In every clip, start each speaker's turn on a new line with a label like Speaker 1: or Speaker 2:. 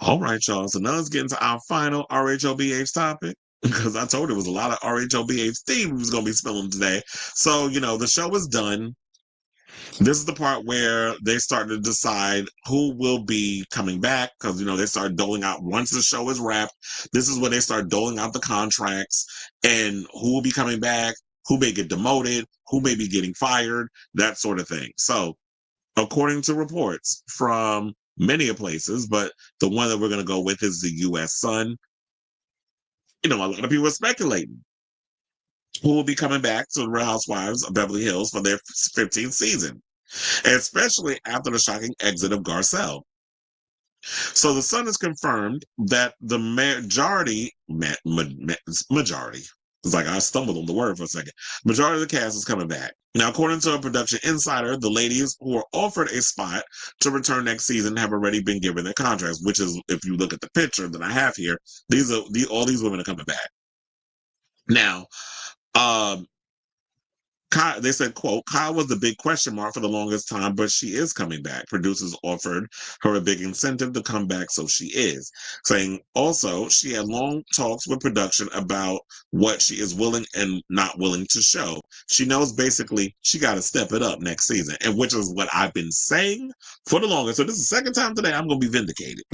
Speaker 1: All right, y'all. So now let's get into our final RHOBH topic because I told you it was a lot of RHOBH theme we was going to be spilling today. So, the show is done. This is the part where they start to decide who will be coming back because, they start doling out, once the show is wrapped, this is when they start doling out the contracts and who will be coming back, who may get demoted, who may be getting fired, that sort of thing. So, according to reports from many places, but the one that we're going to go with is the U.S. Sun. A lot of people are speculating who will be coming back to the Real Housewives of Beverly Hills for their 15th season, especially after the shocking exit of Garcelle. So the Sun has confirmed that the majority, it's like I stumbled on the word for a second. Majority of the cast is coming back. Now, according to a production insider, the ladies who were offered a spot to return next season have already been given their contracts, which is, if you look at the picture that I have here, all these women are coming back. Now, they said, quote, Kyle was the big question mark for the longest time, but she is coming back. Producers offered her a big incentive to come back, so she is. Saying also, she had long talks with production about what she is willing and not willing to show. She knows basically she got to step it up next season, and which is what I've been saying for the longest. So this is the second time today I'm going to be vindicated.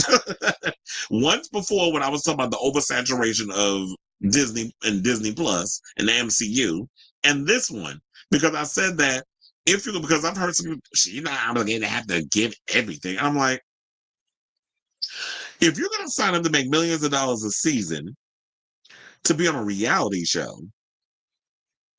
Speaker 1: Once before, when I was talking about the oversaturation of Disney and Disney Plus and the MCU, and this one, because I said that because I've heard some people, you're not obligated to have to give everything. I'm like, if you're going to sign up to make millions of dollars a season to be on a reality show,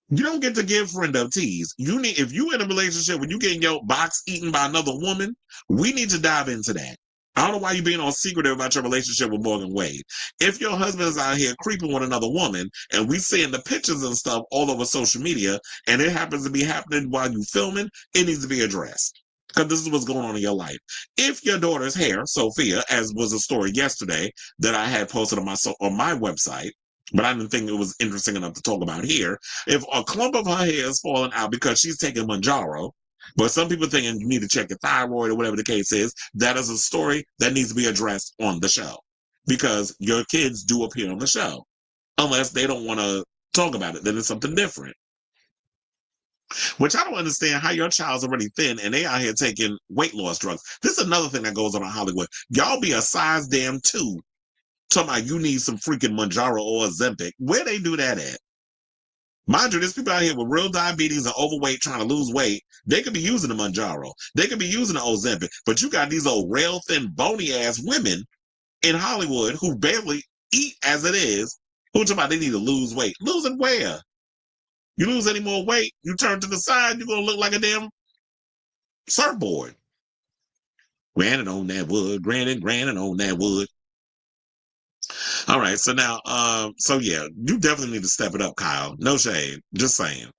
Speaker 1: you don't get to give friend of tease. If you in a relationship when you getting your box eaten by another woman, we need to dive into that. I don't know why you're being all secretive about your relationship with Morgan Wade. If your husband is out here creeping with another woman and we seeing the pictures and stuff all over social media and it happens to be happening while you filming, it needs to be addressed. Because this is what's going on in your life. If your daughter's hair, Sophia, as was a story yesterday that I had posted on my website, but I didn't think it was interesting enough to talk about here. If a clump of her hair is falling out because she's taking Manjaro, but some people thinking you need to check your thyroid or whatever the case is, that is a story that needs to be addressed on the show because your kids do appear on the show. Unless they don't want to talk about it, then it's something different. Which I don't understand how your child's already thin and they out here taking weight loss drugs. This is another thing that goes on in Hollywood. Y'all be a size damn 2 talking about you need some freaking Manjaro or Ozempic. Where they do that at? Mind you, there's people out here with real diabetes and overweight trying to lose weight. They could be using the Manjaro. They could be using the Ozempic. But you got these old rail thin, bony ass women in Hollywood who barely eat as it is, who talking about they need to lose weight. Losing where? You lose any more weight, you turn to the side, you're going to look like a damn surfboard. Granted on that wood. Granted on that wood. All right, so now, so yeah, you definitely need to step it up, Kyle. No shade, just saying.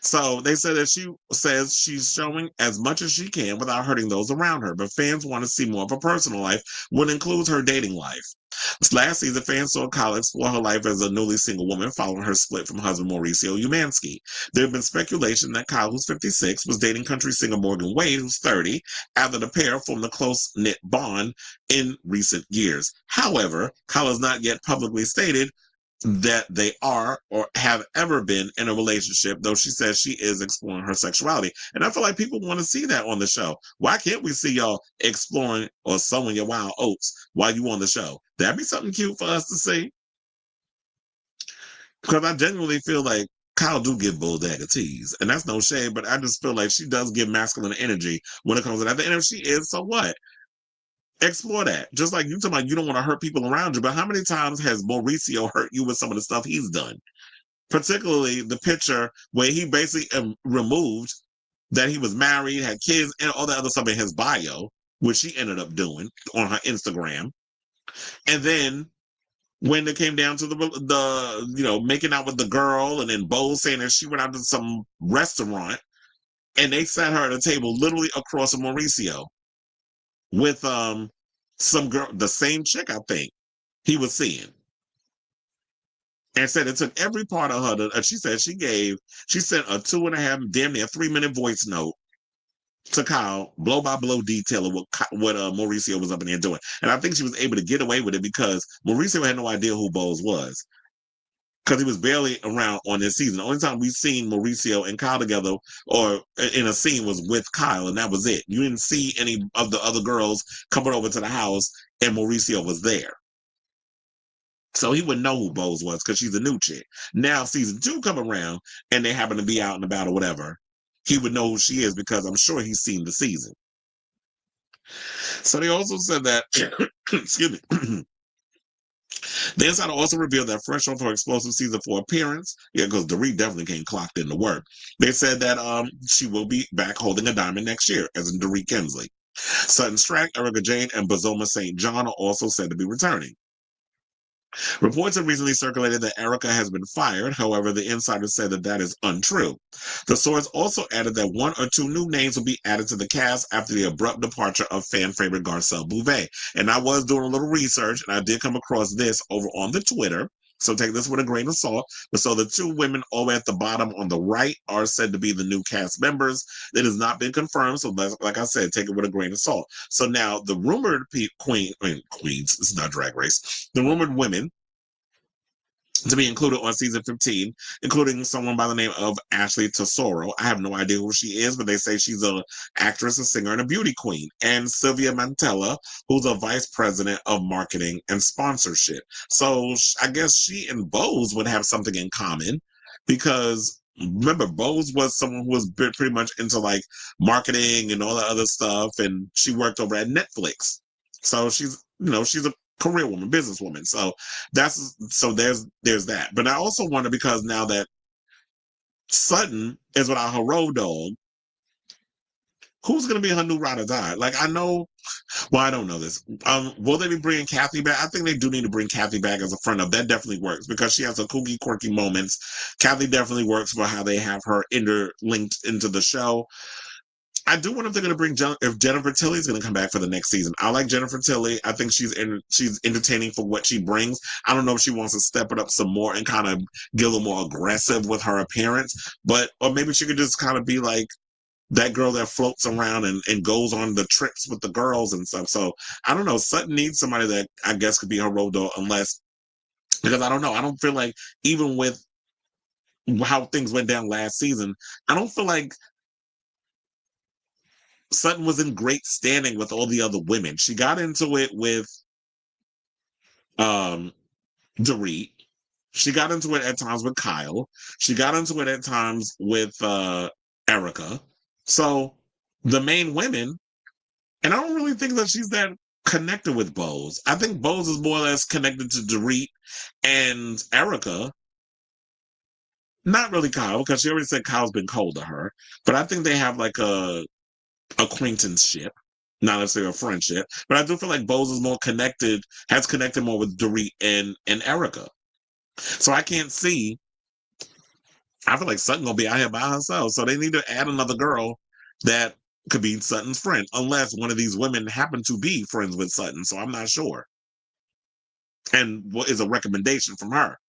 Speaker 1: So they said that she says she's showing as much as she can without hurting those around her, but fans want to see more of her personal life, which includes her dating life. Last season, fans saw Kyle explore her life as a newly single woman following her split from husband Mauricio Umansky. There have been speculation that Kyle, who's 56, was dating country singer Morgan Wade, who's 30, after the pair formed a close-knit bond in recent years. However, Kyle has not yet publicly stated that they are or have ever been in a relationship, though she says she is exploring her sexuality. And I feel like people want to see that on the show. Why can't we see y'all exploring or sowing your wild oats while you on the show? That'd be something cute for us to see. Because I genuinely feel like Kyle do give bulldagger tease. And that's no shade, but I just feel like she does give masculine energy when it comes to that. And if she is, so what? Explore that. Just like you talking about you don't want to hurt people around you, but how many times has Mauricio hurt you with some of the stuff he's done? Particularly the picture where he basically removed that he was married, had kids, and all that other stuff in his bio, which she ended up doing on her Instagram. And then when it came down to the making out with the girl, and then Bo saying that she went out to some restaurant and they sat her at a table literally across from Mauricio with some girl, the same chick I think he was seeing, and said it took every part of her. She said she sent a 2.5, damn near 3-minute voice note to Kyle, blow by blow detail of what Mauricio was up in there doing. And I think she was able to get away with it because Mauricio had no idea who Bose was. Because he was barely around on this season. The only time we've seen Mauricio and Kyle together or in a scene was with Kyle, and that was it. You didn't see any of the other girls coming over to the house, and Mauricio was there. So he wouldn't know who Bose was because she's a new chick. Now season 2 come around and they happen to be out and about or whatever. He would know who she is because I'm sure he's seen the season. So they also said that, excuse me, the insider also revealed that fresh off her explosive season 4 appearance, yeah, because Dorit definitely came clocked into work. They said that she will be back holding a diamond next year, as in Dorit Kemsley. Sutton Strack, Erica Jane, and Bazoma St. John are also said to be returning. Reports have recently circulated that Erica has been fired. However, the insider said that that is untrue. The source also added that 1 or 2 new names will be added to the cast after the abrupt departure of fan favorite Garcelle Bouvet. And I was doing a little research, and I did come across this over on the Twitter. So take this with a grain of salt. But so the 2 women all at the bottom on the right are said to be the new cast members. It has not been confirmed. So like I said, take it with a grain of salt. So now the rumored queens, this is not Drag Race, the rumored women to be included on season 15, including someone by the name of Ashley Tesoro. I have no idea who she is, but they say she's an actress, a singer, and a beauty queen. And Sylvia Mantella, who's a vice president of marketing and sponsorship. So I guess she and Bose would have something in common because remember, Bose was someone who was pretty much into like marketing and all that other stuff. And she worked over at Netflix. So she's a career woman, businesswoman. So there's that. But I also wonder because now that Sutton is without her road dog, who's going to be her new ride or die? Like I know, well I don't know this. Will they be bringing Kathy back? I think they do need to bring Kathy back as a friend of. That definitely works because she has some kooky, quirky moments. Kathy definitely works for how they have her interlinked into the show. I do wonder if they're going to bring if Jennifer Tilly is going to come back for the next season. I like Jennifer Tilly. I think she's entertaining for what she brings. I don't know if she wants to step it up some more and kind of get a little more aggressive with her appearance, or maybe she could just kind of be like that girl that floats around and goes on the trips with the girls and stuff. So I don't know. Sutton needs somebody that I guess could be her road dog because I don't know. I don't feel like even with how things went down last season, I don't feel like Sutton was in great standing with all the other women. She got into it with Dorit. She got into it at times with Kyle. She got into it at times with Erica. So the main women, and I don't really think that she's that connected with Bose. I think Bose is more or less connected to Dorit and Erica. Not really Kyle, because she already said Kyle's been cold to her. But I think they have like a acquaintanceship, not necessarily a friendship. But I do feel like Bose is more connected, has connected more with Dorit and Erica. So I can't see. I feel like Sutton gonna be out here by herself. So they need to add another girl that could be Sutton's friend, unless one of these women happen to be friends with Sutton. So I'm not sure. And what is a recommendation from her?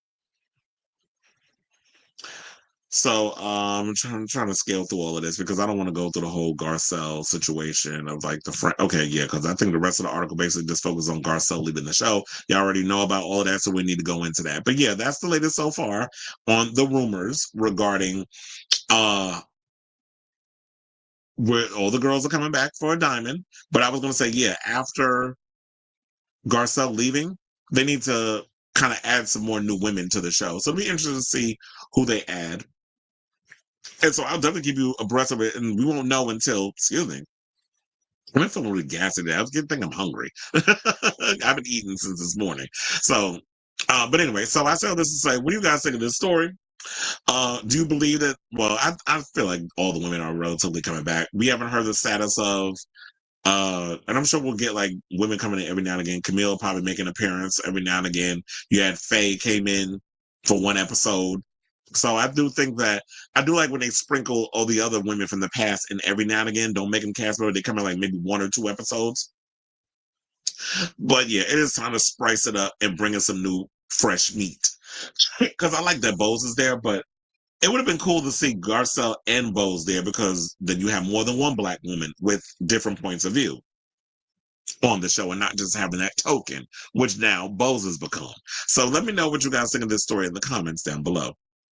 Speaker 1: So I'm trying to scale through all of this because I don't want to go through the whole Garcelle situation of like the friend. Okay, yeah, because I think the rest of the article basically just focuses on Garcelle leaving the show. You already know about all of that, so we need to go into that. But yeah, that's the latest so far on the rumors regarding where all the girls are coming back for a diamond. But I was gonna say, yeah, after Garcelle leaving, they need to kind of add some more new women to the show. So it'll be interesting to see who they add. And so I'll definitely keep you abreast of it, and we won't know until, excuse me. I'm feeling really gassy today. I was getting think I'm hungry. I've been eating since this morning. So, but anyway, so I say all this to say, what do you guys think of this story? Do you believe that? Well, I feel like all the women are relatively coming back. We haven't heard the status of, and I'm sure we'll get like women coming in every now and again. Camille probably make an appearance every now and again. You had Faye came in for one episode. So I do think that I do like when they sprinkle all the other women from the past and every now and again. Don't make them cast member. They come in like maybe 1 or 2 episodes. But yeah, it is time to spice it up and bring in some new fresh meat. Because I like that Bose is there, but It would have been cool to see Garcelle and Bose there because then you have more than one black woman with different points of view on the show and not just having that token, which now Bose has become. So let me know what you guys think of this story in the comments down below.